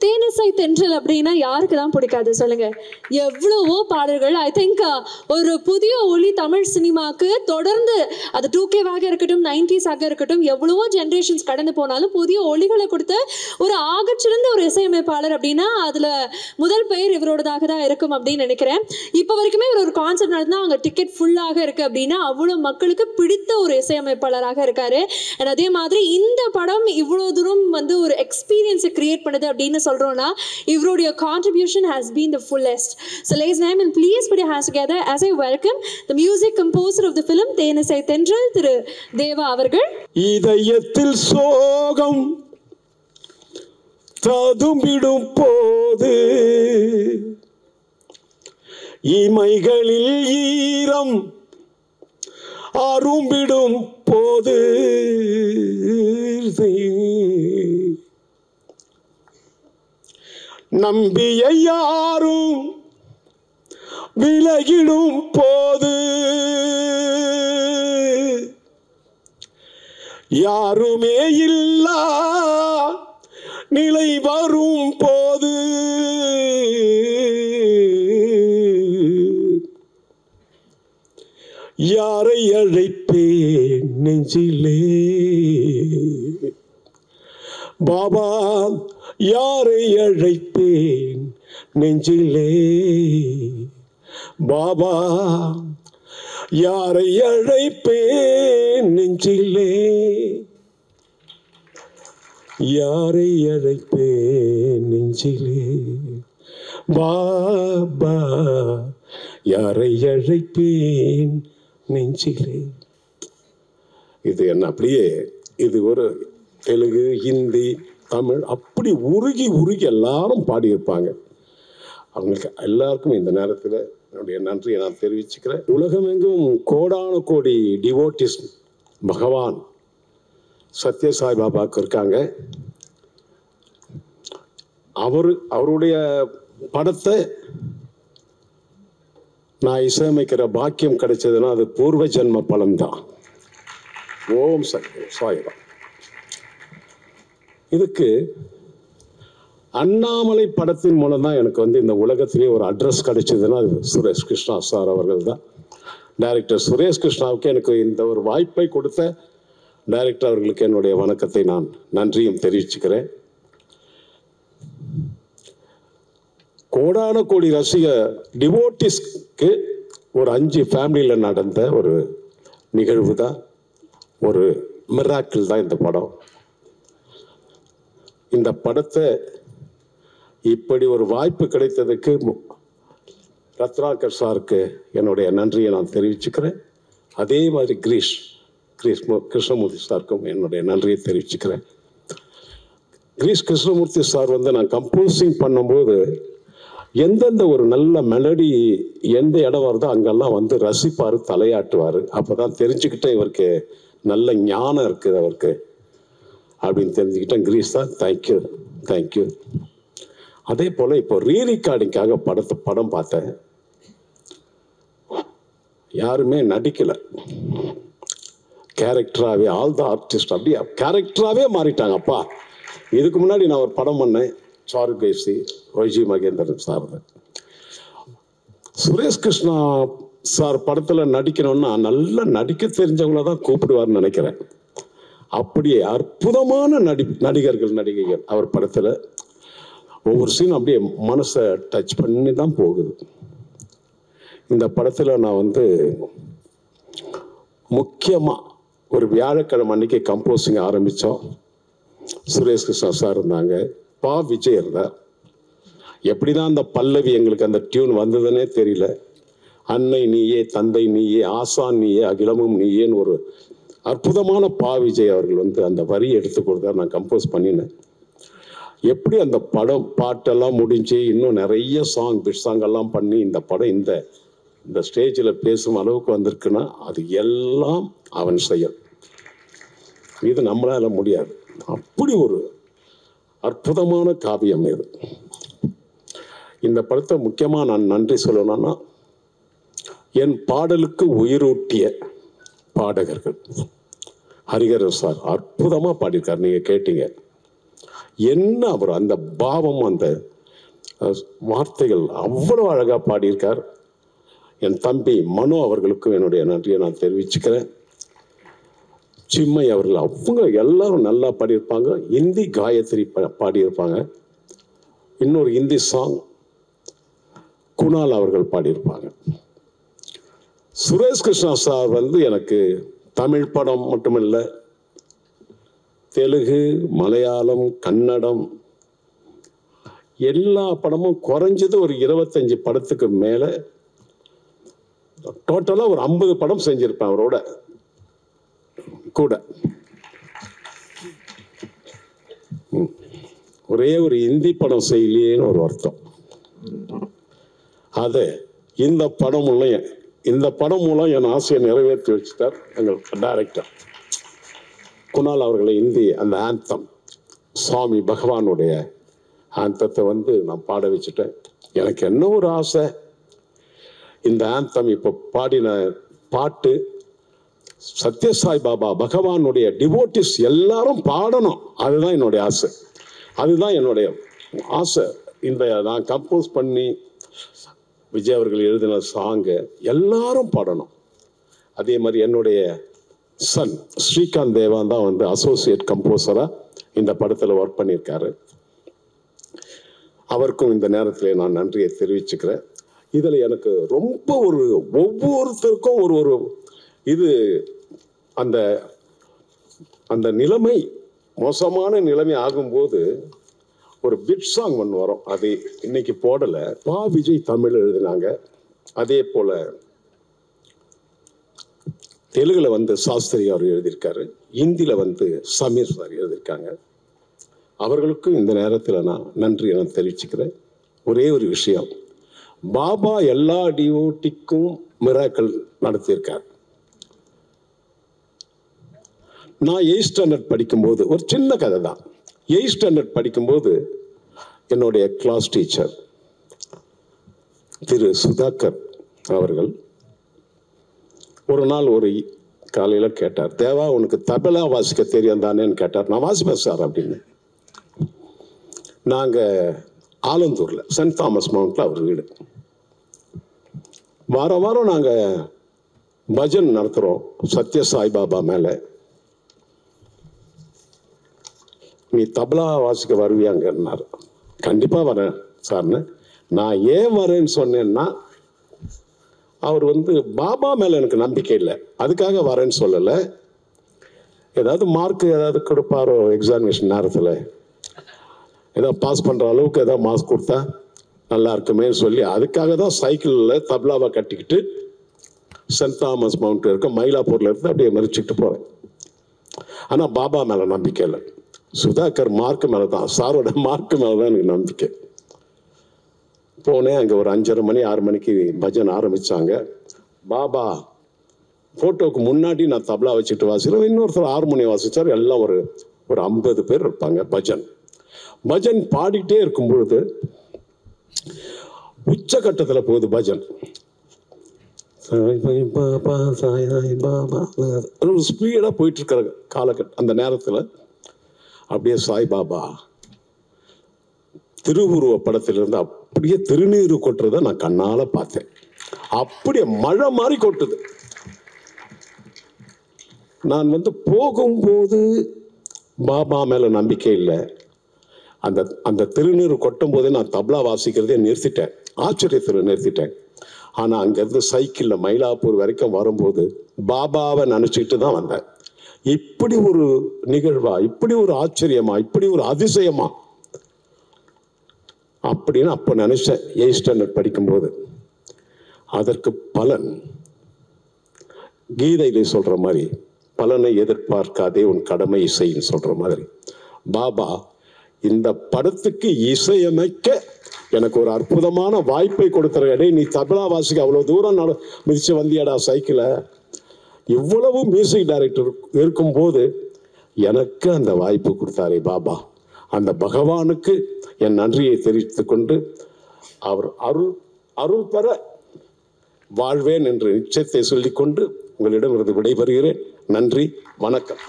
தேனிசை தென்றல் அப்படின்னா யாருக்கு தான் பிடிக்காது சொல்லுங்க. எவ்வளவோ பாடல்கள். ஐ திங்க் ஒரு புதிய ஒளி தமிழ் சினிமாக்கு தொடர்ந்து அது 2K-வாக இருக்கட்டும் 90s-ஆக இருக்கட்டும் எவ்வளவோ ஜென்ரேஷன்ஸ் கடந்து போனாலும் புதிய ஒளிகளை கொடுத்த ஒரு ஆகச்சிறந்த ஒரு இசையமைப்பாளர் அப்படின்னா அதுல முதல் பெயர் இவரோடதாக தான் இருக்கும் அப்படின்னு நினைக்கிறேன். இப்போ வரைக்குமே இவர் ஒரு கான்செப்ட் நடத்தினா அவங்க டிக்கெட் ஃபுல்லாக இருக்கு அப்படின்னா அவ்வளோ மக்களுக்கு பிடித்த ஒரு இசையமைப்பாளராக இருக்காரு. அதே மாதிரி இந்த படம் இவ்வளோ தூரம் வந்து ஒரு எக்ஸ்பீரியன்ஸை கிரியேட் பண்ணுது அப்படின்னு சொல்றோம்னா இவருடைய contribution has been the fullest. So ladies and gentlemen, please put your hands together as I welcome the music composer of the film தேனிசை தென்றல் திரு தேவா அவர்கள். இதயத்தில் சோகம் ததும்பிடும் போது இமைகளில் ஈரம் அரும்பிடும் போது நம்பிய யாரும் விலகிடும் போது யாருமே இல்லா நிலை வரும் போது யாரை அழைப்பேன் நெஞ்சிலே பாபா, யாரை அழைப்பேன் நெஞ்சிலே பாபா, யாரை அழைப்பேன் நெஞ்சிலே, யாரை அழைப்பேன் நெஞ்சிலே பாபா, யாரை அழைப்பேன் நெஞ்சிலே. இது என்ன அப்படியே இது ஒரு தெலுங்கு ஹிந்தி தமிழ் அப்படி உருகி உருகி எல்லாரும் பாடியிருப்பாங்க. அவங்களுக்கு எல்லாருக்கும் இந்த நேரத்தில் என்னுடைய நன்றியை நான் தெரிவிச்சுக்கிறேன். உலகமெங்கும் கோடான கோடி டிவோட்டிஸ் பகவான் சத்ய சாய் பாபாவுக்கு இருக்காங்க. அவருடைய படத்தை நான் இசையமைக்கிற பாக்கியம் கிடைச்சதுன்னா அது பூர்வ ஜென்ம பலன்தான். ஓம் சத்ய சாய்ராம். இதுக்கு அண்ணாமலை படத்தின் மூலம் தான் எனக்கு வந்து இந்த உலகத்திலே ஒரு அட்ரஸ் கிடைச்சதுன்னா அது சுரேஷ் கிருஷ்ணா சார் அவர்கள் தான். டைரக்டர் சுரேஷ் கிருஷ்ணாவுக்கு எனக்கு இந்த ஒரு வாய்ப்பை கொடுத்த டைரக்டர் அவர்களுக்கு என்னுடைய வணக்கத்தை நான் நன்றியும் தெரிவிச்சுக்கிறேன். கோடான கோடி ரசிக டிவோட்டிஸ்க்கு ஒரு 5 ஃபேமிலியில் நடந்த ஒரு நிகழ்வு தான், ஒரு மிராக்கிள் தான் இந்த படம். இந்த படத்தை இப்படி ஒரு வாய்ப்பு கிடைத்ததுக்கு ரத்னாகர் சாருக்கு என்னுடைய நன்றியை நான் தெரிவிச்சுக்கிறேன். அதே மாதிரி கிருஷ்ணமூர்த்தி சாருக்கும் என்னுடைய நன்றியை தெரிவிச்சுக்கிறேன். கிருஷ்ணமூர்த்தி சார் வந்து நான் கம்போசிங் பண்ணும்போது எந்தெந்த ஒரு நல்ல மெலடி எந்த இடம் வருதோ அங்கெல்லாம் வந்து ரசிப்பார், தலையாட்டுவார். அப்போ தான் தெரிஞ்சுக்கிட்டேன் இவருக்கு நல்ல ஞானம் இருக்குது அவருக்கு அப்படின்னு தெரிஞ்சுக்கிட்டேன். கிரீஷ் தான் தேங்க்யூ தேங்க்யூ. அதே போல் இப்போ ரீரிகார்டிங்காக படம் பார்த்தேன். யாருமே நடிக்கலை, கேரக்டராகவே ஆல் த ஆர்டிஸ்ட் அப்படியே கேரக்டராகவே மாறிட்டாங்க. அப்பா, இதுக்கு முன்னாடி நான் ஒரு படம் பண்ணேன், Charukesi YG Mahendran sir. Suresh Krishna sir படத்தில் நடிக்கணும்னா நல்லா நடிக்க தெரிஞ்சவங்கள தான் கூப்பிடுவார்னு நினைக்கிறேன். அப்படியே அற்புதமான நடிகர்கள் நடிகைகள் அவர் படத்தில். ஒவ்வொரு சீன் அப்படியே மனசை டச் பண்ணி தான் போகுது. இந்த படத்தில் நான் வந்து முக்கியமாக ஒரு வியாழக்கிழமை அன்னைக்கு கம்போசிங் ஆரம்பித்தோம். சுரேஷ் கிருஷ்ணா சார் இருந்தாங்க, பா விஜய் இருந்தார். எப்படி தான் அந்த பல்லவி எங்களுக்கு அந்த டியூன் வந்ததுன்னே தெரியல. அன்னை நீயே, தந்தை நீயே, ஆசான் நீயே, அகிலமும் நீயேன்னு ஒரு அற்புதமான பா விஜய் அவர்கள் வந்து அந்த வரியை எடுத்து கொடுத்தார். நான் கம்போஸ் பண்ணினேன். எப்படி அந்த படம் பாட்டெல்லாம் முடிஞ்சு இன்னும் நிறைய பிட் சாங்கெல்லாம் பண்ணி இந்த படம் இந்த ஸ்டேஜில் பேசும் அளவுக்கு வந்திருக்குன்னா அது எல்லாம் அவன் செயல். இது நம்மளால முடியாது. அப்படி ஒரு அற்புதமான காவியம் இது. இந்த படத்தை முக்கியமாக நான் நன்றி சொல்லணும்னா என் பாடலுக்கு உயிரூட்டிய பாடகர்கள். ஹரிஹரன் சார் அற்புதமாக பாடியிருக்கார், நீங்கள் கேட்டீங்க. என்ன அவர் அந்த பாவம், அந்த வார்த்தைகள் அவ்வளோ அழகாக பாடியிருக்கார். என் தம்பி மனோ அவர்களுக்கும் என்னுடைய நன்றியை நான் தெரிவிச்சுக்கிறேன். சிம்மை அவர்கள் அவங்க எல்லாரும் நல்லா பாடியிருப்பாங்க. இந்தி காயத்ரி பாடியிருப்பாங்க. இன்னொரு இந்தி சாங் குணால் அவர்கள் பாடியிருப்பாங்க. சுரேஷ் கிருஷ்ணா சார் வந்து எனக்கு தமிழ் படம் மட்டுமல்ல, தெலுங்கு, மலையாளம், கன்னடம் எல்லா படமும் குறைஞ்சது ஒரு 25 படத்துக்கு மேலே, டோட்டலாக ஒரு 50 படம் செஞ்சிருப்பேன் அவரோட கூட. ஒரே ஒரு இந்தி படம் செய்யலையேன்னு ஒரு வருத்தம். அதை இந்த படம் மூலம் என் ஆசையை நிறைவேற்றி வச்சுட்டார் எங்கள் டைரக்டர் குணால் அவர்களை. இந்தி அந்த ஆந்தம், சுவாமி பகவானுடைய ஆந்தத்தை வந்து நான் பாட வச்சுட்டேன். எனக்கு என்ன ஒரு ஆசை, இந்த ஆந்தம் இப்போ பாடின பாட்டு சத்யசாய் பாபா பகவானுடைய டிவோட்டிஸ் எல்லாரும் பாடணும். அதுதான் என்னுடைய ஆசை. அதுதான் என்னுடைய ஆசை. இந்த நான் கம்போஸ் பண்ணி விஜய் அவர்கள் எழுதின சாங்கை எல்லாரும் பாடணும். அதே மாதிரி என்னுடைய சன் ஸ்ரீகாந்த் தேவான் தான் வந்து அசோசியேட் கம்போசராக இந்த படத்தில் ஒர்க் பண்ணியிருக்காரு. அவருக்கும் இந்த நேரத்தில் நான் நன்றியை தெரிவிச்சுக்கிறேன். இதில் எனக்கு ரொம்ப ஒவ்வொருத்தருக்கும் ஒரு இது அந்த அந்த நிலைமை மோசமான நிலைமை ஆகும்போது ஒரு பிட் சாங் ஒன்று வரும். அது இன்னைக்கு போடலை. விஜய் தமிழ் எழுதினாங்க. அதே போல தெலுங்குல வந்து சாஸ்திரி அவர் எழுதியிருக்காரு. ஹிந்தியில் வந்து சமீர் சார் எழுதியிருக்காங்க. அவர்களுக்கும் இந்த நேரத்தில் நான் நன்றி நான் தெரிவிச்சுக்கிறேன். ஒரே ஒரு விஷயம், பாபா எல்லா டிவோட்டிக்கும் மிராக்கள் நடத்தியிருக்கார். நான் 8th ஸ்டாண்டர்ட் படிக்கும்போது, ஒரு சின்ன கதை தான், 8th ஸ்டாண்டர்ட் படிக்கும்போது என்னுடைய கிளாஸ் டீச்சர் திரு சுதாகர் அவர்கள் ஒரு நாள் ஒரு காலையில் கேட்டார், தேவா உனக்கு தபலா வாசிக்க தெரியும் தானேன்னு கேட்டார். நான் வாசிப்பேன் சார் அப்படின்னு. நாங்கள் ஆலந்தூரில் சென்ட் தாமஸ் மவுண்ட்ல அவர் வீடு. வாரம் வாரம் நாங்கள் பஜன் நடத்துகிறோம் சத்ய சாய்பாபா மேலே. நீ தபலா வாசிக்க வருவியாங்கன்னார். கண்டிப்பாக வரேன் சார்னு. நான் ஏன் வரேன்னு சொன்னேன்னா, அவர் வந்து பாபா மேலே எனக்கு நம்பிக்கை இல்லை, அதுக்காக வரேன்னு சொல்லலை. ஏதாவது மார்க் ஏதாவது கொடுப்பாரோ எக்ஸாமினேஷன் நேரத்தில், ஏதாவது பாஸ் பண்ணுற அளவுக்கு ஏதாவது மார்க்ஸ் கொடுத்தா நல்லா இருக்குமேன்னு சொல்லி அதுக்காக தான் சைக்கிளில் தபலாவை கட்டிக்கிட்டு சென்ட் தாமஸ் மவுண்ட் இருக்க மயிலாப்பூரில் இருந்து அப்படியே மறிச்சுக்கிட்டு போகிறேன். ஆனால் பாபா மேலே நம்பிக்கை இல்லை, சுதாகர் மார்க் மேலே தான், சாரோட மார்க் மேலே தான் எனக்கு நம்பிக்கை. போனேன். அங்கே ஒரு 5:30 மணி 6 மணிக்கு பஜன் ஆரம்பித்தாங்க. பாபா ஃபோட்டோவுக்கு முன்னாடி நான் தபலா வச்சுட்டு வாசிக்கிறேன், இன்னொருத்தர் ஹார்மோனியம் வாசித்தார். எல்லாம் ஒரு 50 பேர் இருப்பாங்க. பஜன் பாடிட்டே இருக்கும் பொழுது உச்சகட்டத்தில் போகுது பஜன். ஸ்பீடாக போயிட்டு இருக்கிற காலகட்டம். அந்த நேரத்தில் அப்படியே சாய்பாபா திருவுருவ படத்திலிருந்து அப்படியே திருநீறு கொட்டுறதை நான் கண்ணால பார்த்தேன். அப்படியே மழை மாதிரி கொட்டுது. நான் வந்து போகும்போது பாபா மேல நம்பிக்கை இல்லை. அந்த திருநீறு கொட்டும் போதே நான் தபலா வாசிக்கிறதே நிறுத்திட்டேன், ஆச்சரியத்தில் நிறுத்திட்டேன். ஆனால் அங்கேருந்து சைக்கிளில் மயிலாப்பூர் வரைக்கும் வரும்போது பாபாவை நினச்சிக்கிட்டு தான் வந்தேன். இப்படி ஒரு நிகழ்வா, இப்படி ஒரு ஆச்சரியமா, இப்படி ஒரு அதிசயமா அப்படின்னு அப்போ நினைச்சேன் 8th ஸ்டாண்டர்ட் படிக்கும்போது. அதற்கு பலன் கீதையிலே சொல்ற மாதிரி, பலனை எதிர்பார்க்காதே உன் கடமை இசைன்னு சொல்ற மாதிரி, பாபா இந்த படத்துக்கு இசையமைக்க எனக்கு ஒரு அற்புதமான வாய்ப்பை கொடுத்துற. இடை நீ தபலா வாசிக்க அவ்வளோ தூரம் மிதிச்சு வந்தியாடா சைக்கிளை, இவ்வளவு மியூசிக் டைரக்டர் இருக்கும்போது எனக்கு அந்த வாய்ப்பு கொடுத்தாரே பாபா. அந்த பகவானுக்கு என் நன்றியை தெரிவித்துக் கொண்டு, அவர் அருள் பெற வாழ்வேன் என்று நிச்சயத்தை சொல்லிக்கொண்டு உங்களிடமிருந்து விடைபெறுகிறேன். நன்றி, வணக்கம்.